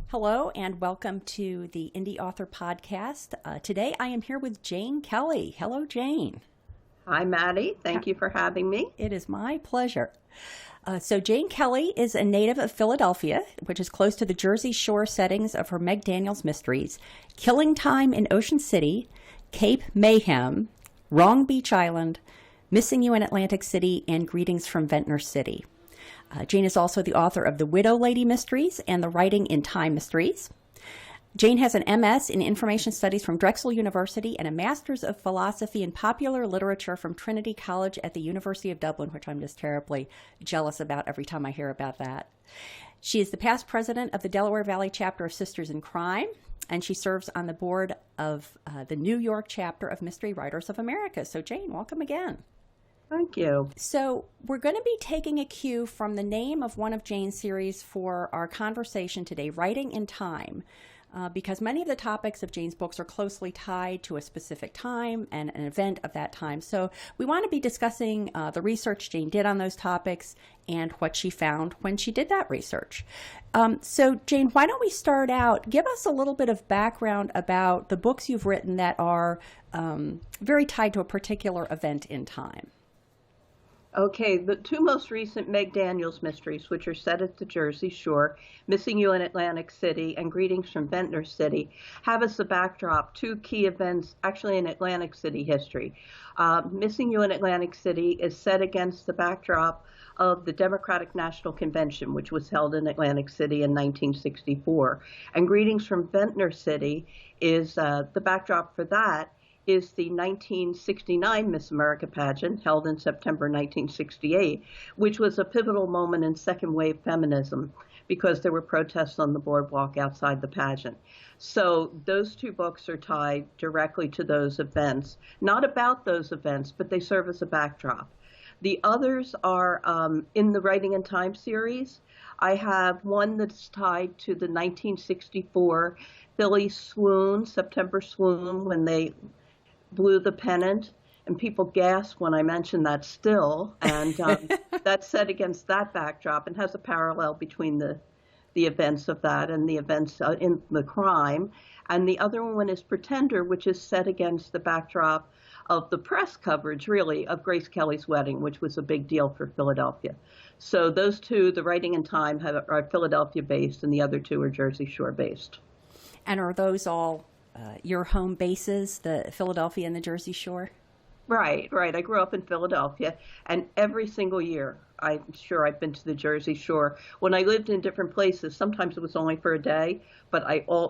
Hello and welcome to the Indy Author Podcast. Today I am here with Jane Kelly. Hello, Jane. Hi, Maddie. Thank you for having me. It is my pleasure. So Jane Kelly is a native of Philadelphia, which is close to the Jersey Shore settings of her Meg Daniels mysteries, Killing Time in Ocean City, Cape Mayhem, Wrong Beach Island, Missing You in Atlantic City, and Greetings from Ventnor City. Jane is also the author of the Widow Lady Mysteries and the Writing in Time Mysteries. Jane has an MS in Information Studies from Drexel University and a Master's of Philosophy in Popular Literature from Trinity College at the University of Dublin, which I'm just terribly jealous about every time I hear about that. She is the past president of the Delaware Valley chapter of Sisters in Crime, and she serves on the board of the New York chapter of Mystery Writers of America. So Jane, welcome again. Thank you. So we're going to be taking a cue from the name of one of Jane's series for our conversation today, Writing in Time, because many of the topics of Jane's books are closely tied to a specific time and an event of that time. So we want to be discussing the research Jane did on those topics and what she found when she did that research. So Jane, why don't we start out, give us a little bit of background about the books you've written that are very tied to a particular event in time. Okay, the two most recent Meg Daniels mysteries, which are set at the Jersey Shore, Missing You in Atlantic City and Greetings from Ventnor City, have as the backdrop two key events actually in Atlantic City history. Missing You in Atlantic City is set against the backdrop of the Democratic National Convention, which was held in Atlantic City in 1964. And Greetings from Ventnor City is the backdrop for that is the 1969 Miss America pageant held in September 1968, which was a pivotal moment in second wave feminism because there were protests on the boardwalk outside the pageant. So those two books are tied directly to those events, not about those events, but they serve as a backdrop. The others are in the Writing in Time series. I have one that's tied to the 1964 Philly swoon, September swoon, when they blew the pennant, and people gasp when I mention that still, and that's set against that backdrop and has a parallel between the events of that and the events in the crime. And the other one is Pretender, which is set against the backdrop of the press coverage, really, of Grace Kelly's wedding, which was a big deal for Philadelphia. So those two, the Writing in Time, are Philadelphia-based, and the other two are Jersey Shore-based. And are those all your home bases, the Philadelphia and the Jersey Shore? Right. I grew up in Philadelphia, and every single year, I'm sure I've been to the Jersey Shore. When I lived in different places, sometimes it was only for a day, but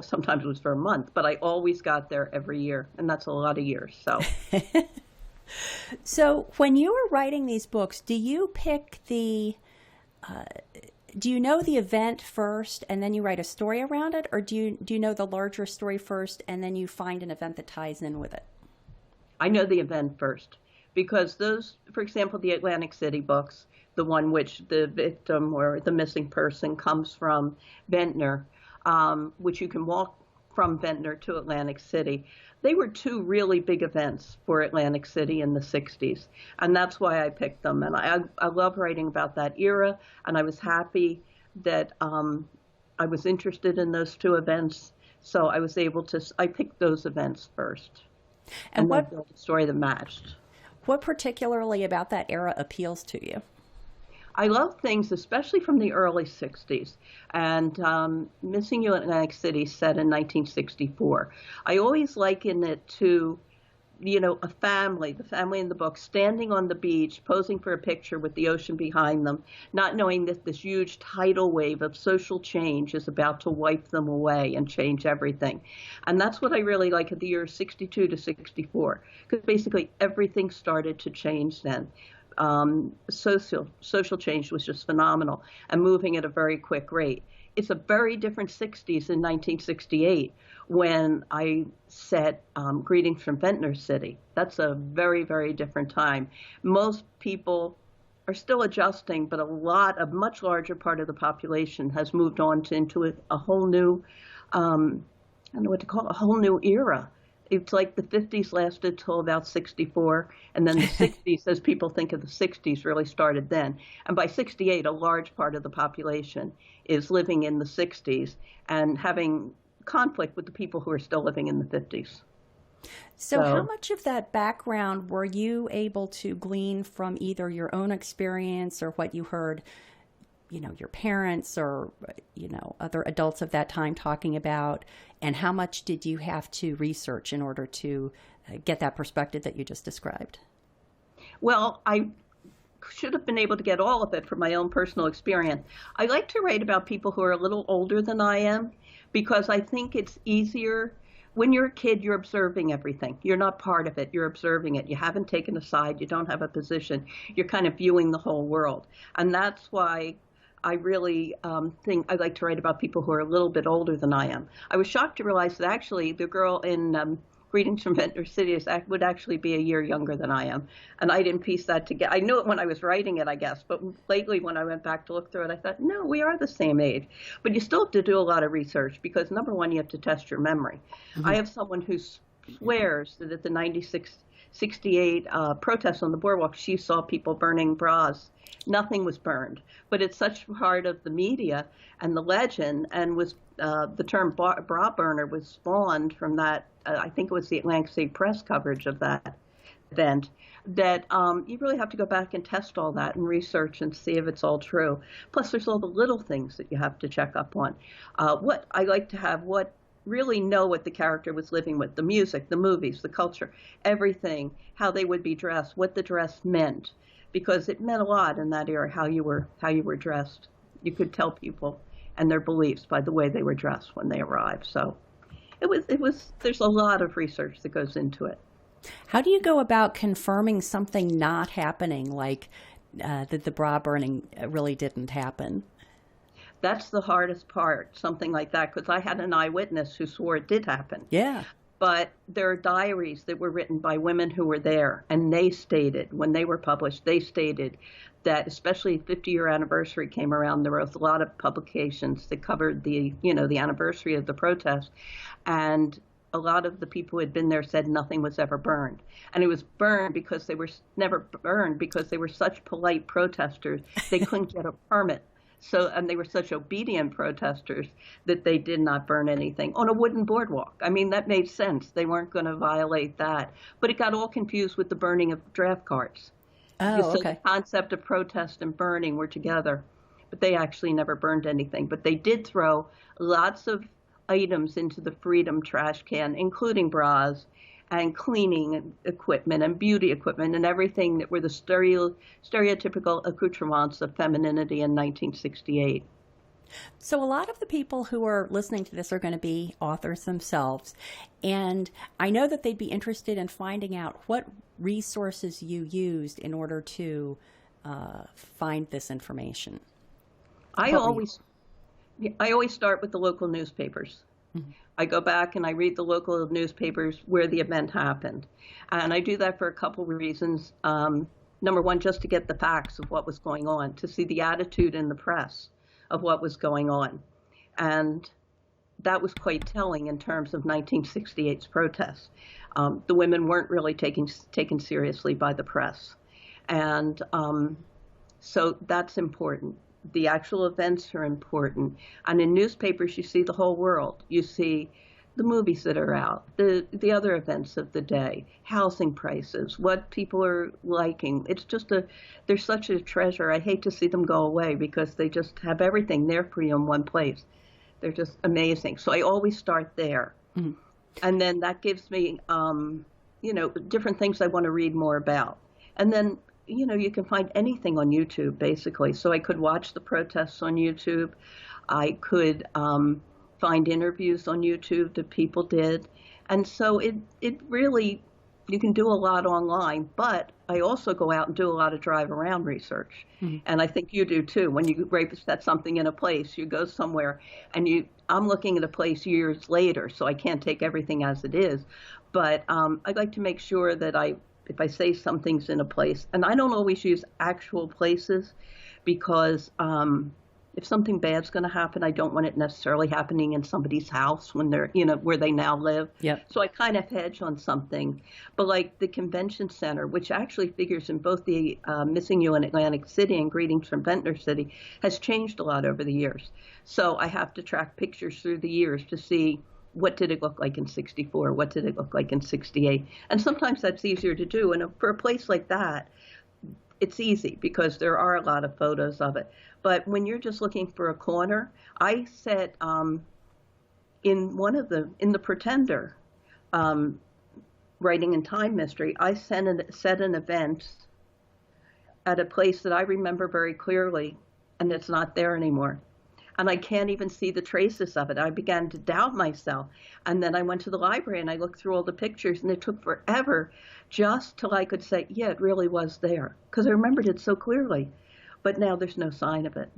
sometimes it was for a month, but I always got there every year, and that's a lot of years. So when you were writing these books, do you pick do you know the event first and then you write a story around it, or do you know the larger story first and then you find an event that ties in with it? I know the event first because those, for example, the Atlantic City books, the one which the victim or the missing person comes from Ventnor, which you can walk from Ventnor to Atlantic City. They were two really big events for Atlantic City in the 60s, and that's why I picked them. And I love writing about that era, and I was happy that I was interested in those two events, so I picked those events first. And what built a story that matched. What particularly about that era appeals to you? I love things, especially from the early 60s, and Missing You in Atlantic City set in 1964. I always liken it to, a family, the family in the book, standing on the beach, posing for a picture with the ocean behind them, not knowing that this huge tidal wave of social change is about to wipe them away and change everything. And that's what I really like at the years 62 to 64, because basically everything started to change then. Social change was just phenomenal and moving at a very quick rate. It's a very different 60s in 1968 when I set Greetings from Ventnor City. That's a very, very different time. Most people are still adjusting, but a much larger part of the population has moved on into a whole new, I don't know what to call it, a whole new era. it's like the 50s lasted till about 64, and then the 60s, as people think of the 60s, really started then. And by 68, a large part of the population is living in the 60s and having conflict with the people who are still living in the 50s. So, how much of that background were you able to glean from either your own experience or what you heard, your parents or, other adults of that time talking about? And how much did you have to research in order to get that perspective that you just described? Well, I should have been able to get all of it from my own personal experience. I like to write about people who are a little older than I am because I think it's easier. When you're a kid, you're observing everything. You're not part of it. You're observing it. You haven't taken a side. You don't have a position. You're kind of viewing the whole world. And that's why I really think I like to write about people who are a little bit older than I am. I was shocked to realize that actually the girl in Greetings from Ventnor City would actually be a year younger than I am. And I didn't piece that together. I knew it when I was writing it, I guess. But lately when I went back to look through it, I thought, no, we are the same age. But you still have to do a lot of research because, number one, you have to test your memory. Mm-hmm. I have someone who swears that at the 68 protests on the boardwalk, she saw people burning bras. Nothing was burned, but it's such part of the media and the legend, and was the term bra burner was spawned from that. I think it was the Atlantic City Press coverage of that event. That you really have to go back and test all that and research and see if it's all true. Plus, there's all the little things that you have to check up on. What I like to have, really know what the character was living with, the music, the movies, the culture, everything, how they would be dressed, what the dress meant. Because it meant a lot in that era how you were dressed. You could tell people and their beliefs by the way they were dressed when they arrived. So it was there's a lot of research that goes into it. How do you go about confirming something not happening, like that the bra burning really didn't happen? That's the hardest part, something like that, because I had an eyewitness who swore it did happen. Yeah. But there are diaries that were written by women who were there, and they stated, when they were published, they stated that, especially 50-year anniversary came around, there was a lot of publications that covered the anniversary of the protest, and a lot of the people who had been there said nothing was ever burned. And it was burned because they were never burned because they were such polite protesters, they couldn't get a permit. And they were such obedient protesters that they did not burn anything on a wooden boardwalk. I mean, that made sense. They weren't going to violate that. But it got all confused with the burning of draft cards. Oh, okay. The concept of protest and burning were together. But they actually never burned anything. But they did throw lots of items into the Freedom trash can, including bras and cleaning equipment and beauty equipment and everything that were the stereotypical accoutrements of femininity in 1968. So a lot of the people who are listening to this are going to be authors themselves. And I know that they'd be interested in finding out what resources you used in order to find this information. I always start with the local newspapers. Mm-hmm. I go back and I read the local newspapers where the event happened. And I do that for a couple of reasons. Number one, just to get the facts of what was going on, to see the attitude in the press of what was going on. And that was quite telling in terms of 1968's protests. The women weren't really taken seriously by the press. And so that's important. The actual events are important. And in newspapers, you see the whole world. You see the movies that are out, the other events of the day, housing prices, what people are liking. It's just they're such a treasure. I hate to see them go away because they just have everything there for you in one place. They're just amazing. So I always start there. Mm-hmm. And then that gives me, different things I want to read more about. And then you can find anything on YouTube, basically. So I could watch the protests on YouTube. I could find interviews on YouTube that people did. And so it really, you can do a lot online, but I also go out and do a lot of drive around research. Mm-hmm. And I think you do too. When you set something in a place, you go somewhere and I'm looking at a place years later, so I can't take everything as it is. But I like to make sure that if I say something's in a place, and I don't always use actual places because if something bad's going to happen, I don't want it necessarily happening in somebody's house when they're, you know, where they now live. Yep. So I kind of hedge on something. But like the convention center, which actually figures in both the Missing You in Atlantic City and Greetings from Ventnor City, has changed a lot over the years. So I have to track pictures through the years to see what did it look like in 64? What did it look like in 68? And sometimes that's easier to do. And for a place like that, it's easy because there are a lot of photos of it. But when you're just looking for a corner, I said in the Pretender, writing in time mystery, I set an event at a place that I remember very clearly, and it's not there anymore. And I can't even see the traces of it. I began to doubt myself. And then I went to the library and I looked through all the pictures, and it took forever just till I could say, yeah, it really was there. Because I remembered it so clearly. But now there's no sign of it.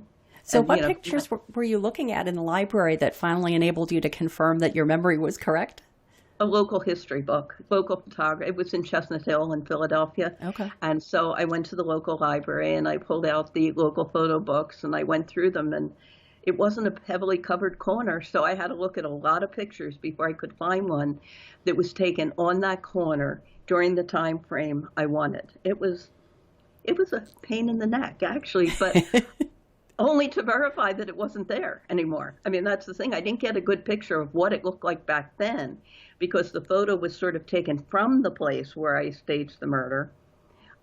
So And, what you know, pictures were you looking at in the library that finally enabled you to confirm that your memory was correct? a local history book, local photography. It was in Chestnut Hill in Philadelphia. Okay. And so I went to the local library and I pulled out the local photo books and I went through them, and it wasn't a heavily covered corner, so I had to look at a lot of pictures before I could find one that was taken on that corner during the time frame I wanted. It was a pain in the neck, actually, but only to verify that it wasn't there anymore. I mean, that's the thing. I didn't get a good picture of what it looked like back then because the photo was sort of taken from the place where I staged the murder.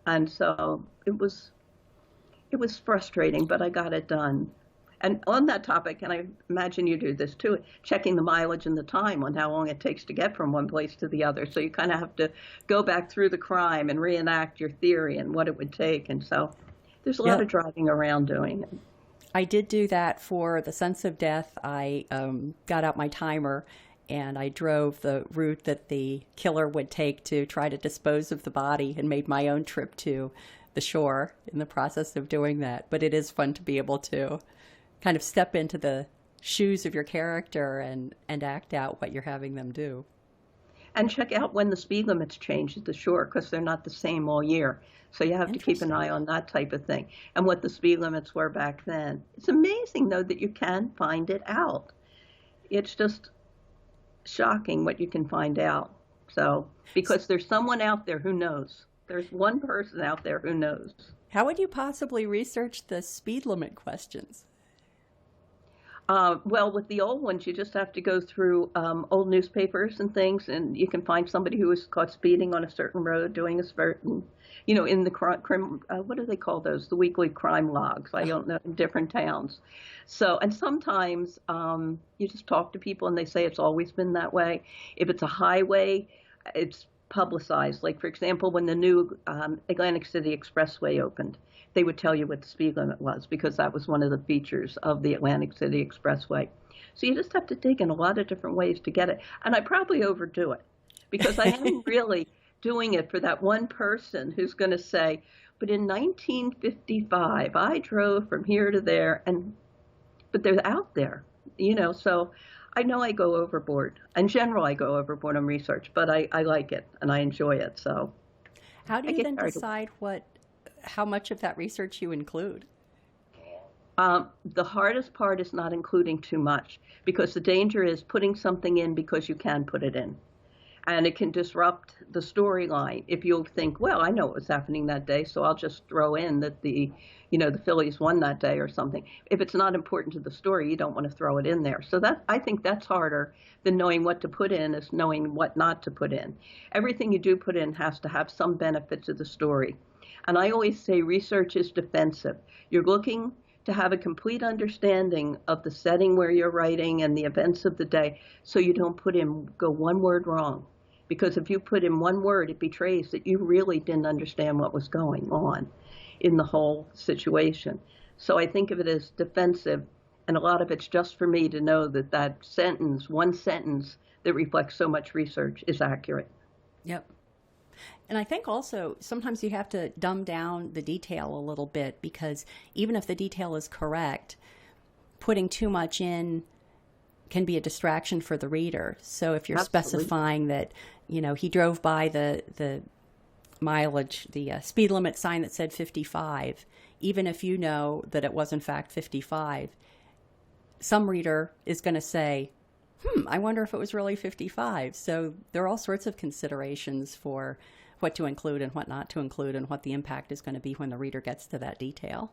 And so it was frustrating, but I got it done. And on that topic, and I imagine you do this too, checking the mileage and the time on how long it takes to get from one place to the other. So you kind of have to go back through the crime and reenact your theory and what it would take. And so there's a lot of driving around doing it. I did do that for The Sense of Death. I got out my timer and I drove the route that the killer would take to try to dispose of the body and made my own trip to the shore in the process of doing that. But it is fun to be able to kind of step into the shoes of your character and act out what you're having them do. And check out when the speed limits change at the shore, because they're not the same all year. So you have to keep an eye on that type of thing and what the speed limits were back then. It's amazing, though, that you can find it out. It's just shocking what you can find out. So, because there's someone out there who knows. There's one person out there who knows. How would you possibly research the speed limit questions? Well, with the old ones, you just have to go through old newspapers and things, and you can find somebody who was caught speeding on a certain road doing a certain, in the what do they call those? The weekly crime logs. I don't know, in different towns. So, and sometimes you just talk to people and they say it's always been that way. If it's a highway, it's publicized. Like, for example, when the new Atlantic City Expressway opened, they would tell you what the speed limit was because that was one of the features of the Atlantic City Expressway. So you just have to dig in a lot of different ways to get it. And I probably overdo it because I am really doing it for that one person who's going to say, but in 1955, I drove from here to there. But they're out there, so I know I go overboard. In general, I go overboard on research, but I like it and I enjoy it. So how do you then decide how much of that research you include? The hardest part is not including too much, because the danger is putting something in because you can put it in. And it can disrupt the storyline. If you'll think, well, I know what was happening that day, so I'll just throw in that the Phillies won that day or something. If it's not important to the story, you don't want to throw it in there. So I think that's harder than knowing what to put in is knowing what not to put in. Everything you do put in has to have some benefit to the story. And I always say research is defensive. You're looking to have a complete understanding of the setting where you're writing and the events of the day, so you don't go one word wrong. Because if you put in one word, it betrays that you really didn't understand what was going on in the whole situation. So I think of it as defensive, and a lot of it's just for me to know that one sentence that reflects so much research is accurate. Yep. And I think also sometimes you have to dumb down the detail a little bit, because even if the detail is correct, putting too much in can be a distraction for the reader. So if you're specifying that, he drove by the mileage, the speed limit sign that said 55, even if you know that it was in fact 55, some reader is going to say, I wonder if it was really 55. So there are all sorts of considerations for what to include and what not to include and what the impact is going to be when the reader gets to that detail.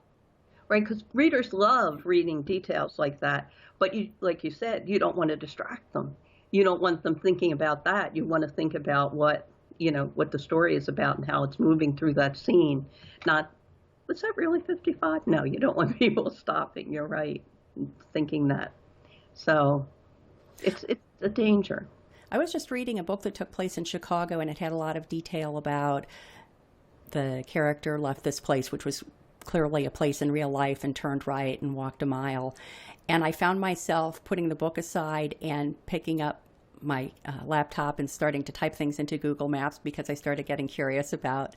Right, because readers love reading details like that. But you, like you said, you don't want to distract them. You don't want them thinking about that. You want to think about what the story is about and how it's moving through that scene. Not, was that really 55? No, you don't want people stopping. You're right, thinking that. So it's a danger. I was just reading a book that took place in Chicago, and it had a lot of detail about the character left this place, which was clearly a place in real life, and turned right and walked a mile. And I found myself putting the book aside and picking up my laptop and starting to type things into Google Maps because I started getting curious about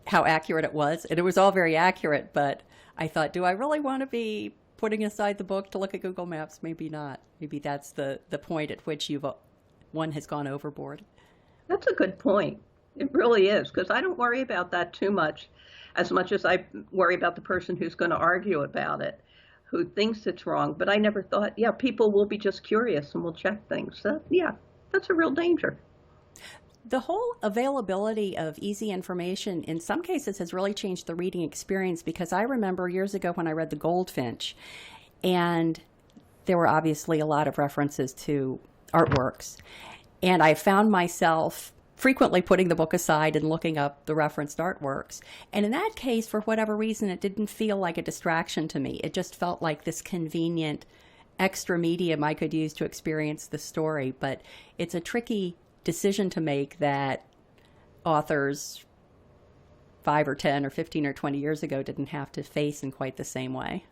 how accurate it was. And it was all very accurate, but I thought, do I really want to be putting aside the book to look at Google Maps? Maybe not. Maybe that's the point at which one has gone overboard. That's a good point. It really is, because I don't worry about that too much as I worry about the person who's going to argue about it, who thinks it's wrong. But I never thought, people will be just curious and will check things. So, that's a real danger. The whole availability of easy information in some cases has really changed the reading experience, because I remember years ago when I read The Goldfinch, and there were obviously a lot of references to artworks. And I found myself frequently putting the book aside and looking up the referenced artworks. And in that case, for whatever reason, it didn't feel like a distraction to me. It just felt like this convenient extra medium I could use to experience the story. But it's a tricky decision to make that authors 5 or 10 or 15 or 20 years ago didn't have to face in quite the same way.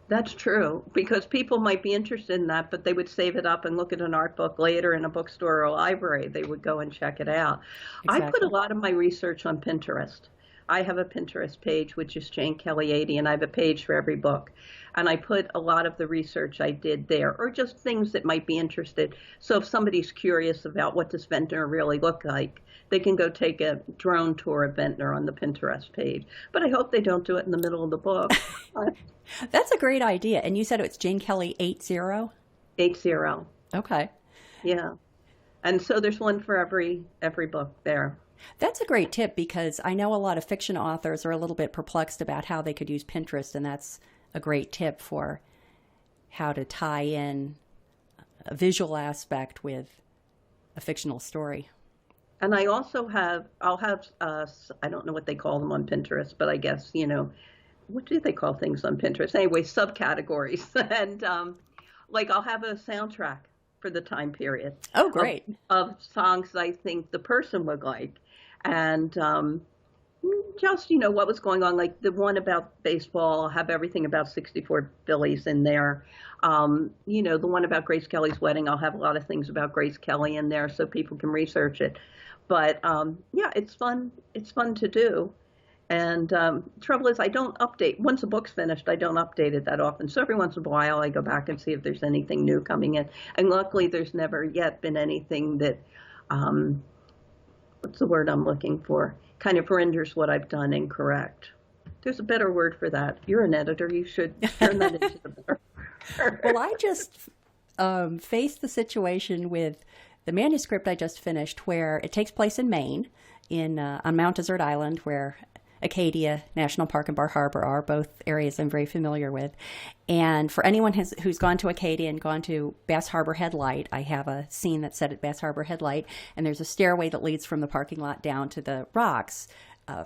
That's true, because people might be interested in that, but they would save it up and look at an art book later in a bookstore or a library. They would go and check it out. Exactly. I put a lot of my research on Pinterest. I have a Pinterest page, which is Jane Kelly 80, and I have a page for every book. And I put a lot of the research I did there, or just things that might be interested. So if somebody's curious about what does Ventnor really look like, they can go take a drone tour of Ventnor on the Pinterest page. But I hope they don't do it in the middle of the book. That's a great idea. And you said it's Jane Kelly 80? 80. Okay. Yeah. And so there's one for every book there. That's a great tip, because I know a lot of fiction authors are a little bit perplexed about how they could use Pinterest, and that's a great tip for how to tie in a visual aspect with a fictional story. And I also I'll have, I don't know what they call them on Pinterest, but I guess, what do they call things on Pinterest? Anyway, subcategories. And I'll have a soundtrack for the time period. Oh, great. Of songs I think the person would like. And just, what was going on. Like the one about baseball, I'll have everything about 64 Phillies in there. The one about Grace Kelly's wedding, I'll have a lot of things about Grace Kelly in there so people can research it. But it's fun. It's fun to do. And trouble is, I don't update. Once a book's finished, I don't update it that often. So every once in a while, I go back and see if there's anything new coming in. And luckily, there's never yet been anything that, what's the word I'm looking for? Kind of renders what I've done incorrect. There's a better word for that. You're an editor. You should turn that into the better. Well, I just faced the situation with the manuscript I just finished, where it takes place in Maine, on Mount Desert Island, where Acadia National Park and Bar Harbor are, both areas I'm very familiar with. And for anyone who's gone to Acadia and gone to Bass Harbor Headlight, I have a scene that's set at Bass Harbor Headlight, and there's a stairway that leads from the parking lot down to the rocks,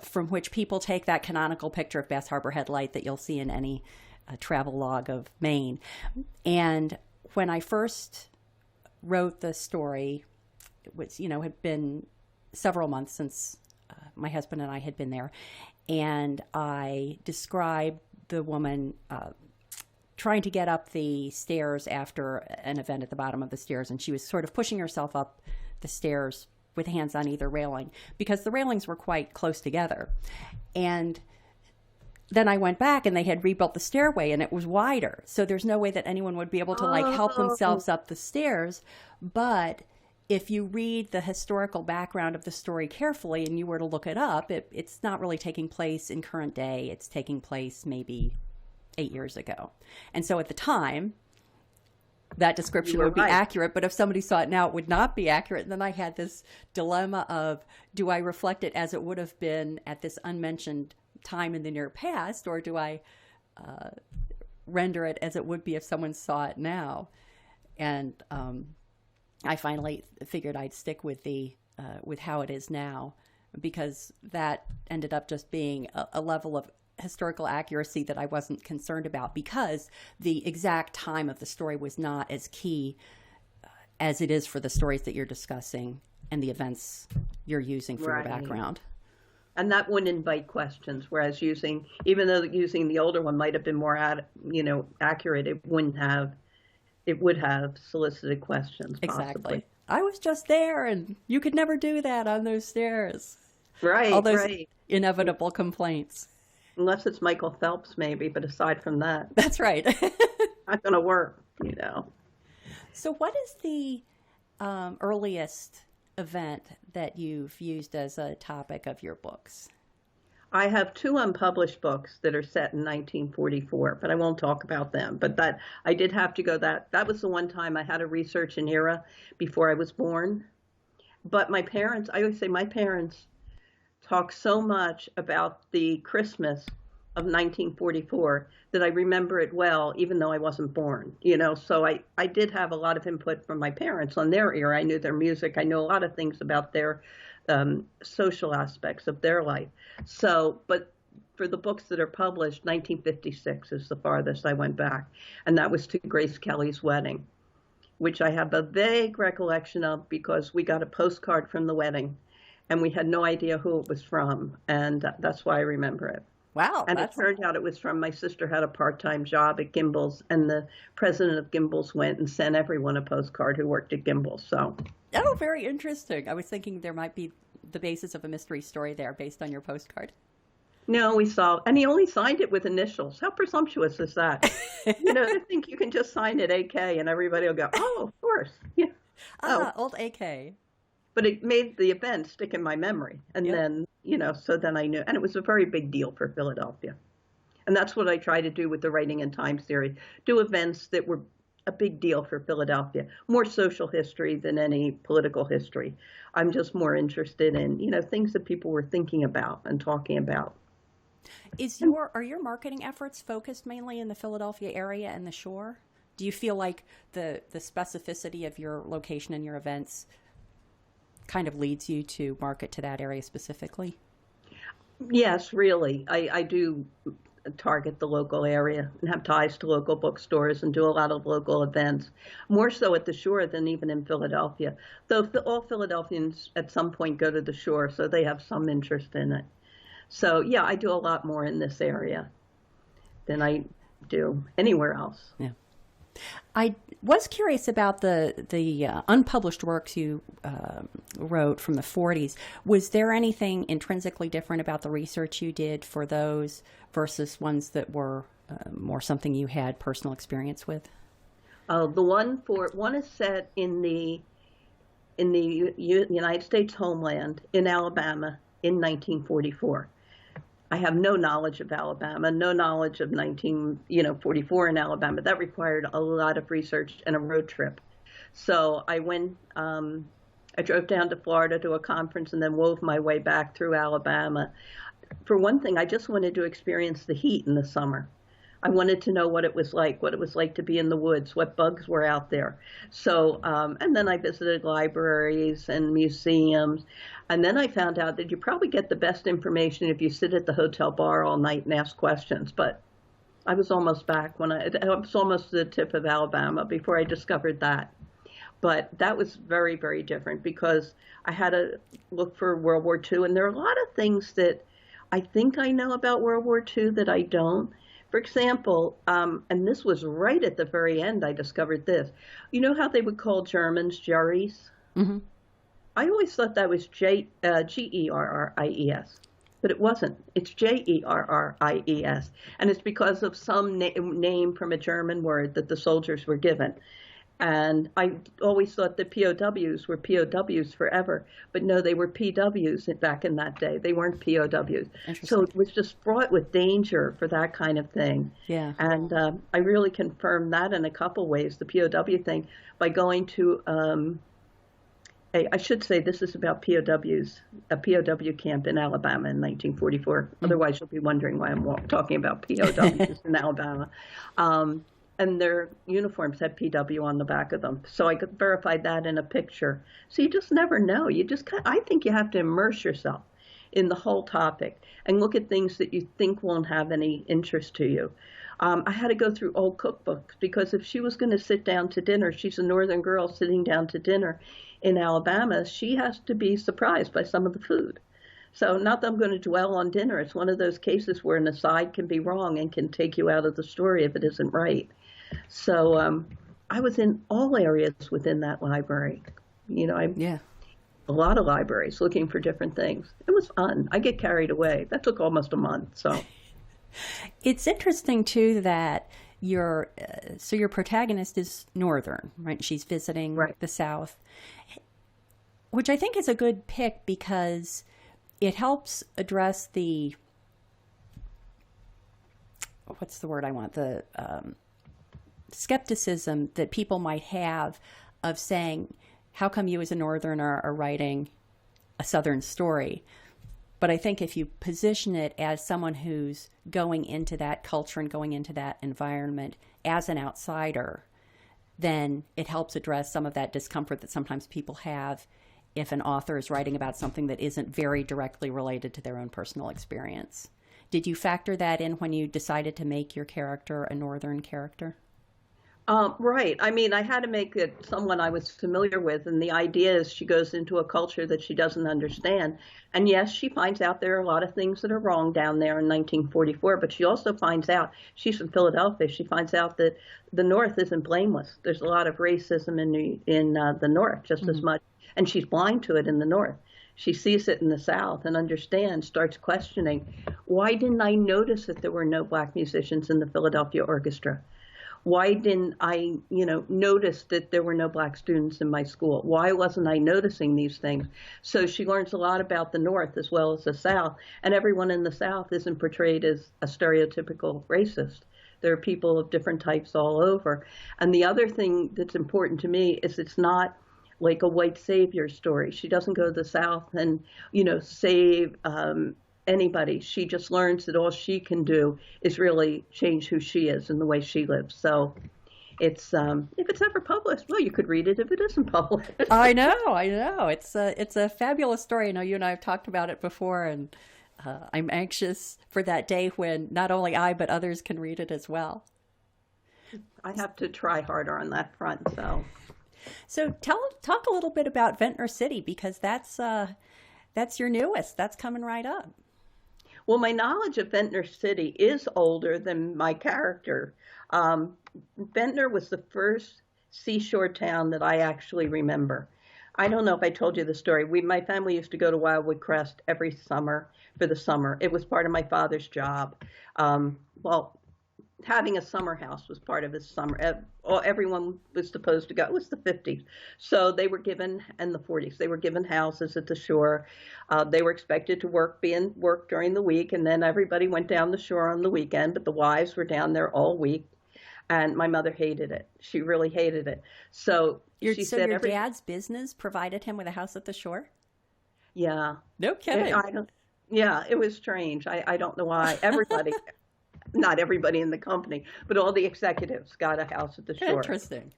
from which people take that canonical picture of Bass Harbor Headlight that you'll see in any travel log of Maine. And when I first wrote the story, it was, had been several months since my husband and I had been there, and I described the woman trying to get up the stairs after an event at the bottom of the stairs, and she was sort of pushing herself up the stairs with hands on either railing, because the railings were quite close together. And then I went back, and they had rebuilt the stairway, and it was wider, so there's no way that anyone would be able to help themselves up the stairs. But if you read the historical background of the story carefully and you were to look it up, it's not really taking place in current day. It's taking place maybe 8 years ago. And so at the time, that description would be accurate, but if somebody saw it now, it would not be accurate. And then I had this dilemma of, do I reflect it as it would have been at this unmentioned time in the near past, or do I render it as it would be if someone saw it now? And I finally figured I'd stick with with how it is now, because that ended up just being a level of historical accuracy that I wasn't concerned about, because the exact time of the story was not as key as it is for the stories that you're discussing and the events you're using for your background. And that wouldn't invite questions, whereas even though using the older one might have been more accurate, it would have solicited questions. Exactly. Possibly. I was just there, and you could never do that on those stairs. Right. All those inevitable complaints. Unless it's Michael Phelps, maybe, but aside from that. That's right. Not going to work, So what is the earliest event that you've used as a topic of your books? I have 2 unpublished books that are set in 1944, but I won't talk about them. But that I did have to go that was the one time I had to research an era before I was born. But I always say my parents talk so much about the Christmas of 1944 that I remember it well, even though I wasn't born, So I did have a lot of input from my parents on their era. I knew their music. I knew a lot of things about their social aspects of their life. So, but for the books that are published, 1956 is the farthest I went back. And that was to Grace Kelly's wedding, which I have a vague recollection of because we got a postcard from the wedding. And we had no idea who it was from, and that's why I remember it. Wow. And it turned out it was from my sister had a part-time job at Gimbel's, and the president of Gimbel's went and sent everyone a postcard who worked at Gimbel's. So. Oh, very interesting. I was thinking there might be the basis of a mystery story there based on your postcard. No, and he only signed it with initials. How presumptuous is that? To think you can just sign it AK and everybody will go, oh, of course. Yeah. Old AK. But it made the event stick in my memory. And then, so then I knew. And it was a very big deal for Philadelphia. And that's what I try to do with the Writing in Time series. Do events that were a big deal for Philadelphia. More social history than any political history. I'm just more interested in, things that people were thinking about and talking about. Are your marketing efforts focused mainly in the Philadelphia area and the shore? Do you feel like the specificity of your location and your events kind of leads you to market to that area specifically? Yes, really. I do target the local area and have ties to local bookstores and do a lot of local events, more so at the shore than even in Philadelphia. Though all Philadelphians at some point go to the shore, so they have some interest in it. So, yeah, I do a lot more in this area than I do anywhere else. Yeah. I was curious about the unpublished works you wrote from the 40s. Was there anything intrinsically different about the research you did for those versus ones that were more something you had personal experience with? The one is set in the United States homeland in Alabama in 1944. I have no knowledge of Alabama, no knowledge of 1944 in Alabama. That required a lot of research and a road trip. So I drove down to Florida to a conference and then wove my way back through Alabama. For one thing, I just wanted to experience the heat in the summer. I wanted to know what it was like to be in the woods, what bugs were out there. So, and then I visited libraries and museums. And then I found out that you probably get the best information if you sit at the hotel bar all night and ask questions. But I was almost back I was almost to the tip of Alabama before I discovered that. But that was very, very different because I had to look for World War II. And there are a lot of things that I think I know about World War II that I don't. For example, and this was right at the very end I discovered this. You know how they would call Germans Jerries? Mm-hmm. I always thought that was Gerries, but it wasn't. It's Jerries, and it's because of some name from a German word that the soldiers were given. And I always thought that POWs were POWs forever, but no, they were PWs back in that day. They weren't POWs. So Interesting. it was just fraught with danger for that kind of thing. Yeah. And I really confirmed that in a couple ways, the POW thing, by going to, I should say this is about POWs, a POW camp in Alabama in 1944. Otherwise, you'll be wondering why I'm talking about POWs in Alabama. And their uniforms had PW on the back of them. So I could verify that in a picture. So you just never know. You just I think you have to immerse yourself in the whole topic and look at things that you think won't have any interest to you. I had to go through old cookbooks because if she was going to sit down to dinner, she's a northern girl sitting down to dinner in Alabama, she has to be surprised by some of the food. So not that I'm going to dwell on dinner. It's one of those cases where an aside can be wrong and can take you out of the story if it isn't right. So I was in all areas within that library. Yeah. A lot of libraries looking for different things. It was fun. I get carried away. That took almost a month. So It's interesting too that your protagonist is Northern, right? She's visiting right. the South, which I think is a good pick because it helps address the, what's the word I want? The skepticism that people might have of saying, how come you as a Northerner are writing a Southern story? But I think if you position it as someone who's going into that culture and going into that environment as an outsider, then it helps address some of that discomfort that sometimes people have if an author is writing about something that isn't very directly related to their own personal experience. Did you factor that in when you decided to make your character a Northern character? Right. I mean, I had to make it someone I was familiar with. And the idea is she goes into a culture that she doesn't understand. And yes, she finds out there are a lot of things that are wrong down there in 1944, but she also finds out, she's from Philadelphia, she finds out that the North isn't blameless. There's a lot of racism in the North just as much. And she's blind to it in the North. She sees it in the South and understands, starts questioning, why didn't I notice that there were no black musicians in the Philadelphia Orchestra? Why didn't I, notice that there were no black students in my school? Why wasn't I noticing these things? So she learns a lot about the North as well as the South. And everyone in the South isn't portrayed as a stereotypical racist. There are people of different types all over. And the other thing that's important to me is it's not like a white savior story. She doesn't go to the South and, save anybody. She just learns that all she can do is really change who she is and the way she lives. So it's if it's ever published, well, you could read it if it isn't published. I know. It's a fabulous story. I know you and I have talked about it before, and I'm anxious for that day when not only I but others can read it as well. I have to try harder on that front. So talk a little bit about Ventnor City because that's your newest. That's coming right up. Well, my knowledge of Ventnor City is older than my character. Ventnor was the first seashore town that I actually remember. I don't know if I told you the story. My family used to go to Wildwood Crest every summer for the summer. It was part of my father's job. Having a summer house was part of his summer. Everyone was supposed to go. It was the 50s. So they were given, and the 40s, they were given houses at the shore. They were expected to work during the week, and then everybody went down the shore on the weekend, but the wives were down there all week. And my mother hated it. She really hated it. So your dad's business provided him with a house at the shore? Yeah. No kidding. Yeah, it was strange. I don't know why. Everybody... Not everybody in the company, but all the executives got a house at the shore. Interesting.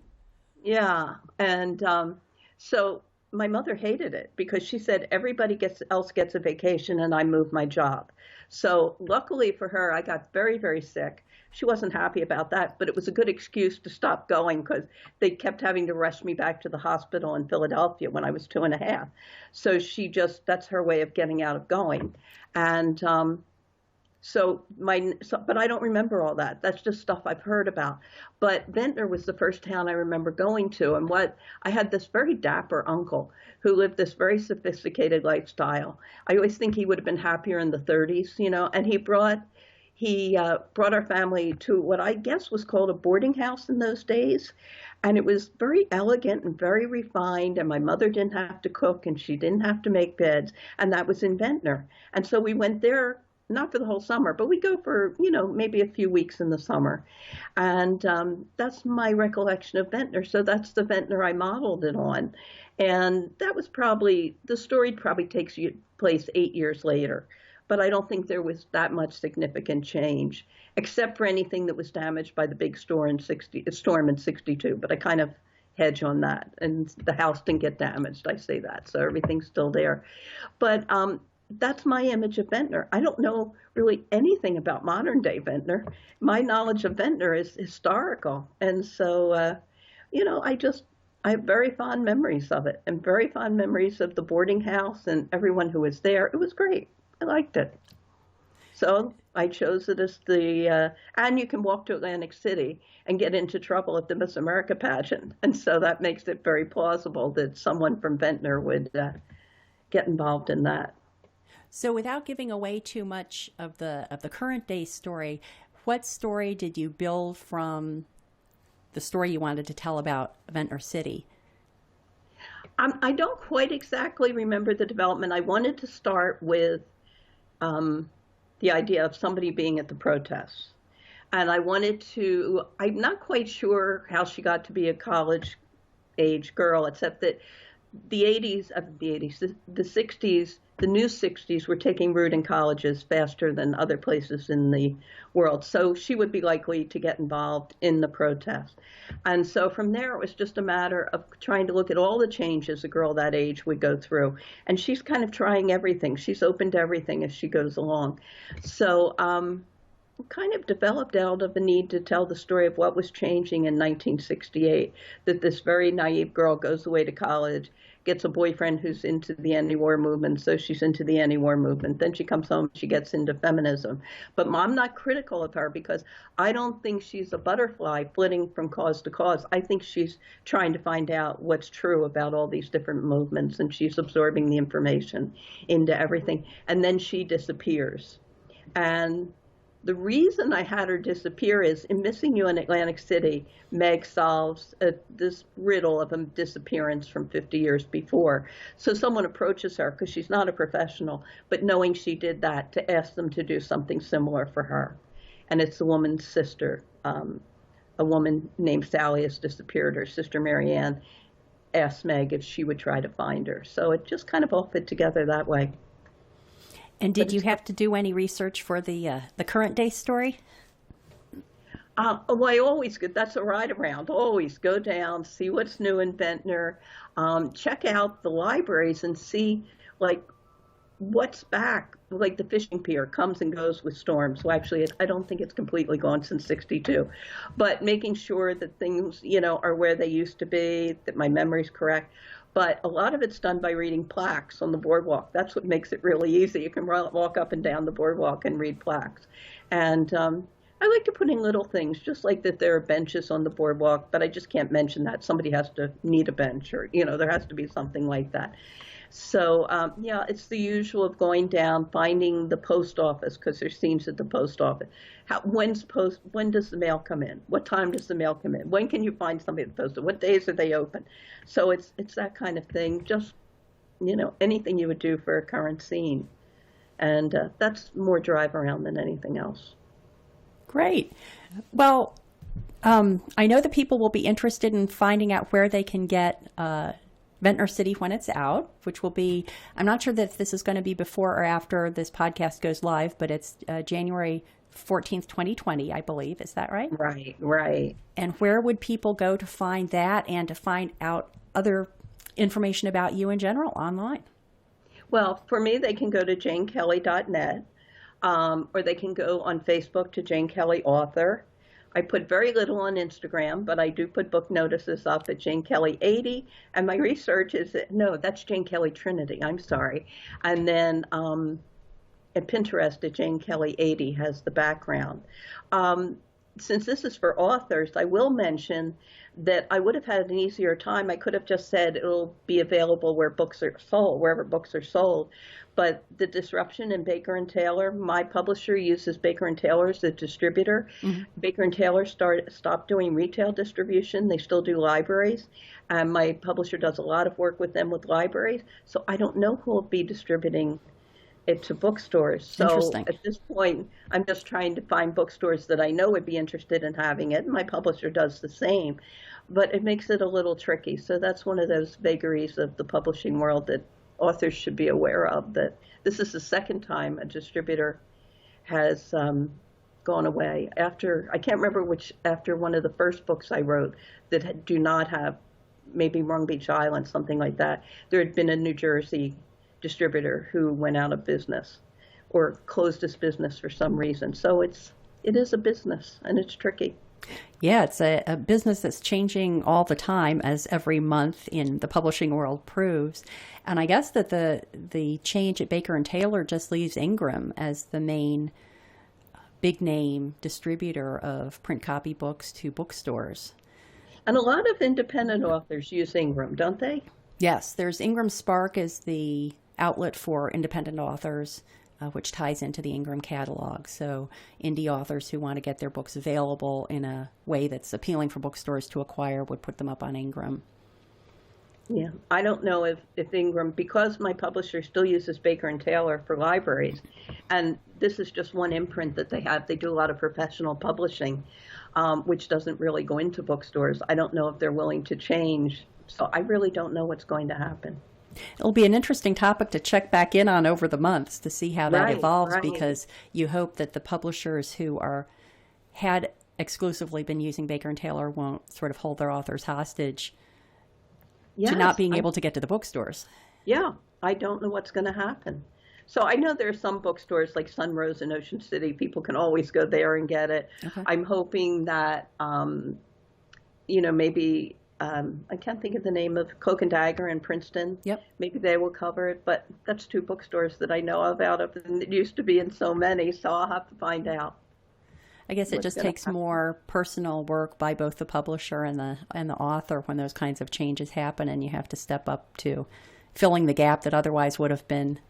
Yeah. And so my mother hated it because she said everybody else gets a vacation and I moved my job. So luckily for her, I got very, very sick. She wasn't happy about that, but it was a good excuse to stop going because they kept having to rush me back to the hospital in Philadelphia when I was 2.5. So that's her way of getting out of going. And but I don't remember all that. That's just stuff I've heard about. But Ventnor was the first town I remember going to. And I had this very dapper uncle who lived this very sophisticated lifestyle. I always think he would have been happier in the 30s, and he brought our family to what I guess was called a boarding house in those days. And it was very elegant and very refined. And my mother didn't have to cook and she didn't have to make beds. And that was in Ventnor. And so we went there, not for the whole summer, but we go for, maybe a few weeks in the summer. And that's my recollection of Ventnor. So that's the Ventnor I modeled it on. And that was the story probably takes place 8 years later. But I don't think there was that much significant change, except for anything that was damaged by the big storm in 62. But I kind of hedge on that. And the house didn't get damaged, I say that. So everything's still there. But that's my image of Ventnor. I don't know really anything about modern day Ventnor. My knowledge of Ventnor is historical. And so, I have very fond memories of it and very fond memories of the boarding house and everyone who was there. It was great. I liked it. So I chose it as and you can walk to Atlantic City and get into trouble at the Miss America pageant. And so that makes it very plausible that someone from Ventnor would get involved in that. So without giving away too much of the current day story, what story did you build from the story you wanted to tell about Ventnor City? I don't quite exactly remember the development. I wanted to start with the idea of somebody being at the protests. And I'm not quite sure how she got to be a college age girl, except that the 60s, the new 60s were taking root in colleges faster than other places in the world. So she would be likely to get involved in the protest. And so from there, it was just a matter of trying to look at all the changes a girl that age would go through. And she's kind of trying everything. She's open to everything as she goes along. So kind of developed out of the need to tell the story of what was changing in 1968, that this very naive girl goes away to college, gets a boyfriend who's into the anti-war movement, so she's into the anti-war movement. Then she comes home, she gets into feminism. But I'm not critical of her because I don't think she's a butterfly flitting from cause to cause. I think she's trying to find out what's true about all these different movements, and she's absorbing the information into everything. And then she disappears. And the reason I had her disappear is in Missing You in Atlantic City, Meg solves this riddle of a disappearance from 50 years before. So someone approaches her because she's not a professional, but knowing she did that, to ask them to do something similar for her. And it's the woman's sister. A woman named Sally has disappeared. Her sister Marianne asked Meg if she would try to find her. So it just kind of all fit together that way. And did you have to do any research for the current day story? Well, I always go. That's a ride around. Always go down, see what's new in Ventnor, check out the libraries and see what's back. Like the fishing pier comes and goes with storms. Well, actually, I don't think it's completely gone since 62, but making sure that things, are where they used to be, that my memory's correct. But a lot of it's done by reading plaques on the boardwalk. That's what makes it really easy. You can walk up and down the boardwalk and read plaques. And I like to put in little things, just like that there are benches on the boardwalk, but I just can't mention that. Somebody has to need a bench or, there has to be something like that. So, it's the usual of going down, finding the post office, because there's scenes at the post office. When does the mail come in? What time does the mail come in? When can you find somebody at the post office? What days are they open? So it's that kind of thing, just, anything you would do for a current scene. And that's more drive around than anything else. Great. Well, I know that people will be interested in finding out where they can get Ventnor City when it's out, which will be, I'm not sure that if this is going to be before or after this podcast goes live, but it's January 14th, 2020, I believe. Is that right? Right. And where would people go to find that and to find out other information about you in general online? Well, for me, they can go to janekelly.net, or they can go on Facebook to Jane Kelly Author. I put very little on Instagram, but I do put book notices up at Jane Kelly 80. And my research is that's Jane Kelly Trinity. I'm sorry. And then at Pinterest at Jane Kelly 80 has the background. since this is for authors, I will mention that I would have had an easier time. I could have just said it'll be available where books are sold, wherever books are sold. But the disruption in Baker and Taylor, my publisher uses Baker and Taylor as a distributor. Mm-hmm. Baker and Taylor stopped doing retail distribution. They still do libraries. And my publisher does a lot of work with them with libraries. So I don't know who will be distributing it to bookstores. So at this point, I'm just trying to find bookstores that I know would be interested in having it. And my publisher does the same. But it makes it a little tricky. So that's one of those vagaries of the publishing world that authors should be aware of, that this is the second time a distributor has gone away. After, I can't remember which, after one of the first books I wrote that do not have, maybe Long Beach Island, something like that, there had been a New Jersey distributor who went out of business or closed his business for some reason. So it is a business, and it's tricky. Yeah, it's a business that's changing all the time, as every month in the publishing world proves. And I guess that the change at Baker and Taylor just leaves Ingram as the main big name distributor of print copy books to bookstores. And a lot of independent authors use Ingram, don't they? Yes, there's Ingram Spark is the outlet for independent authors, which ties into the Ingram catalog. So indie authors who want to get their books available in a way that's appealing for bookstores to acquire would put them up on Ingram. Yeah, I don't know if Ingram, because my publisher still uses Baker and Taylor for libraries, and this is just one imprint that they have. They do a lot of professional publishing, which doesn't really go into bookstores. I don't know if they're willing to change, so I really don't know what's going to happen. It'll be an interesting topic to check back in on over the months to see how that evolves, because you hope that the publishers who had exclusively been using Baker and Taylor won't sort of hold their authors hostage to not being able to get to the bookstores. Yeah, I don't know what's going to happen. So I know there are some bookstores like Sunrose in Ocean City. People can always go there and get it. Okay. I'm hoping that, maybe, I can't think of the name of Cloak and Dagger in Princeton. Yep. Maybe they will cover it, but that's two bookstores that I know of out of, and it used to be in so many, so I'll have to find out. I guess it just takes more personal work by both the publisher and the author when those kinds of changes happen, and you have to step up to filling the gap that otherwise would have been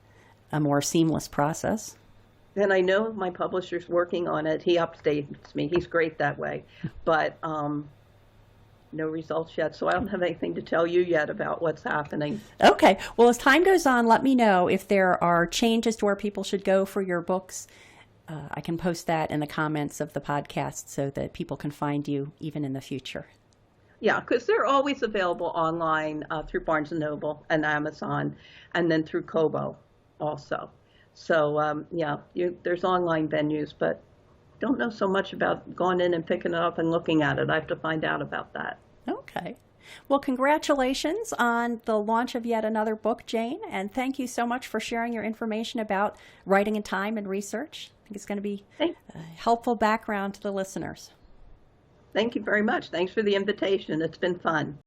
a more seamless process. And I know my publisher's working on it. He updates me. He's great that way. But no results yet, so I don't have anything to tell you yet about what's happening. Okay. Well, as time goes on, let me know if there are changes to where people should go for your books. I can post that in the comments of the podcast so that people can find you even in the future. Yeah, because they're always available online through Barnes & Noble and Amazon, and then through Kobo also. So, there's online venues, but don't know so much about going in and picking it up and looking at it. I have to find out about that. Okay. Well, congratulations on the launch of yet another book, Jane, and thank you so much for sharing your information about writing in time and research. I think it's going to be a helpful background to the listeners. Thank you very much. Thanks for the invitation. It's been fun.